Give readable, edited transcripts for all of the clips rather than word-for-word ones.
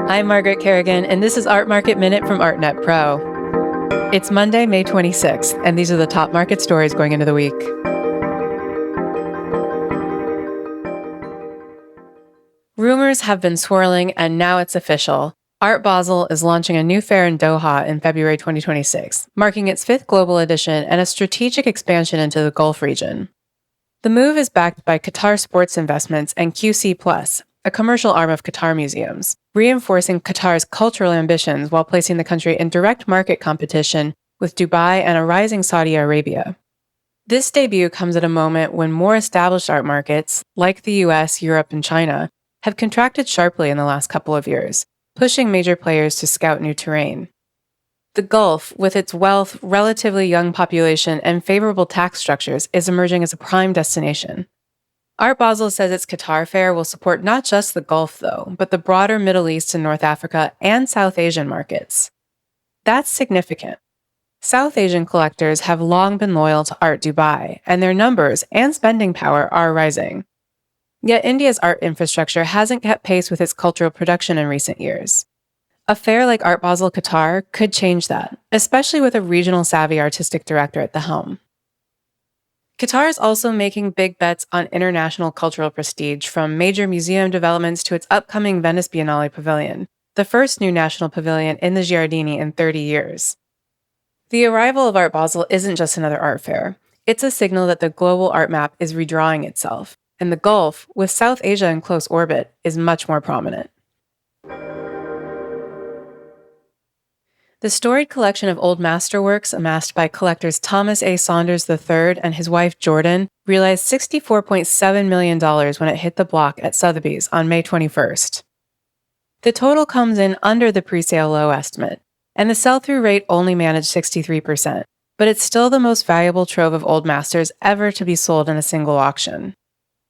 I'm Margaret Kerrigan, and this is Art Market Minute from ArtNet Pro. It's Monday, May 26th, and these are the top market stories going into the week. Rumors have been swirling, and now it's official. Art Basel is launching a new fair in Doha in February 2026, marking its fifth global edition and a strategic expansion into the Gulf region. The move is backed by Qatar Sports Investments and QC+, a commercial arm of Qatar Museums, reinforcing Qatar's cultural ambitions while placing the country in direct market competition with Dubai and a rising Saudi Arabia. This debut comes at a moment when more established art markets, like the US, Europe, and China, have contracted sharply in the last couple of years, pushing major players to scout new terrain. The Gulf, with its wealth, relatively young population, and favorable tax structures, is emerging as a prime destination. Art Basel says its Qatar fair will support not just the Gulf, though, but the broader Middle East and North Africa and South Asian markets. That's significant. South Asian collectors have long been loyal to Art Dubai, and their numbers and spending power are rising. Yet India's art infrastructure hasn't kept pace with its cultural production in recent years. A fair like Art Basel Qatar could change that, especially with a regional savvy artistic director at the helm. Qatar is also making big bets on international cultural prestige, from major museum developments to its upcoming Venice Biennale Pavilion, the first new national pavilion in the Giardini in 30 years. The arrival of Art Basel isn't just another art fair. It's a signal that the global art map is redrawing itself, and the Gulf, with South Asia in close orbit, is much more prominent. The storied collection of old masterworks amassed by collectors Thomas A. Saunders III and his wife Jordan realized $64.7 million when it hit the block at Sotheby's on May 21st. The total comes in under the pre-sale low estimate, and the sell-through rate only managed 63%, but it's still the most valuable trove of old masters ever to be sold in a single auction.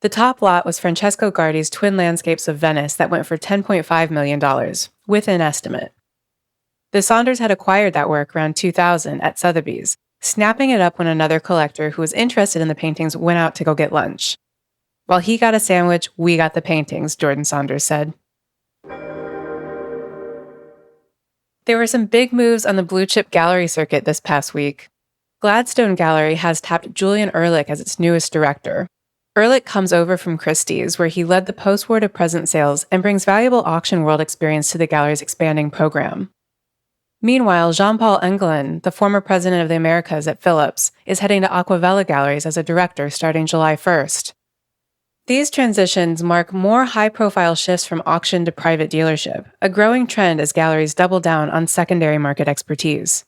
The top lot was Francesco Guardi's Twin Landscapes of Venice that went for $10.5 million, within estimate. The Saunders had acquired that work around 2000 at Sotheby's, snapping it up when another collector who was interested in the paintings went out to go get lunch. While he got a sandwich, we got the paintings, Jordan Saunders said. There were some big moves on the blue-chip gallery circuit this past week. Gladstone Gallery has tapped Julian Ehrlich as its newest director. Ehrlich comes over from Christie's, where he led the post-war to present sales and brings valuable auction world experience to the gallery's expanding program. Meanwhile, Jean-Paul Engelin, the former president of the Americas at Phillips, is heading to Aquavella Galleries as a director starting July 1st. These transitions mark more high-profile shifts from auction to private dealership, a growing trend as galleries double down on secondary market expertise.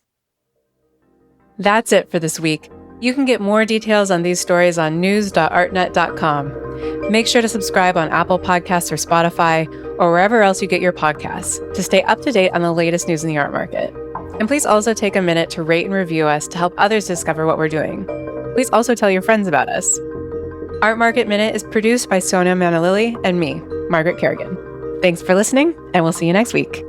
That's it for this week. You can get more details on these stories on news.artnet.com. Make sure to subscribe on Apple Podcasts or Spotify or wherever else you get your podcasts to stay up to date on the latest news in the art market. And please also take a minute to rate and review us to help others discover what we're doing. Please also tell your friends about us. Art Market Minute is produced by Sonia Manalili and me, Margaret Kerrigan. Thanks for listening, and we'll see you next week.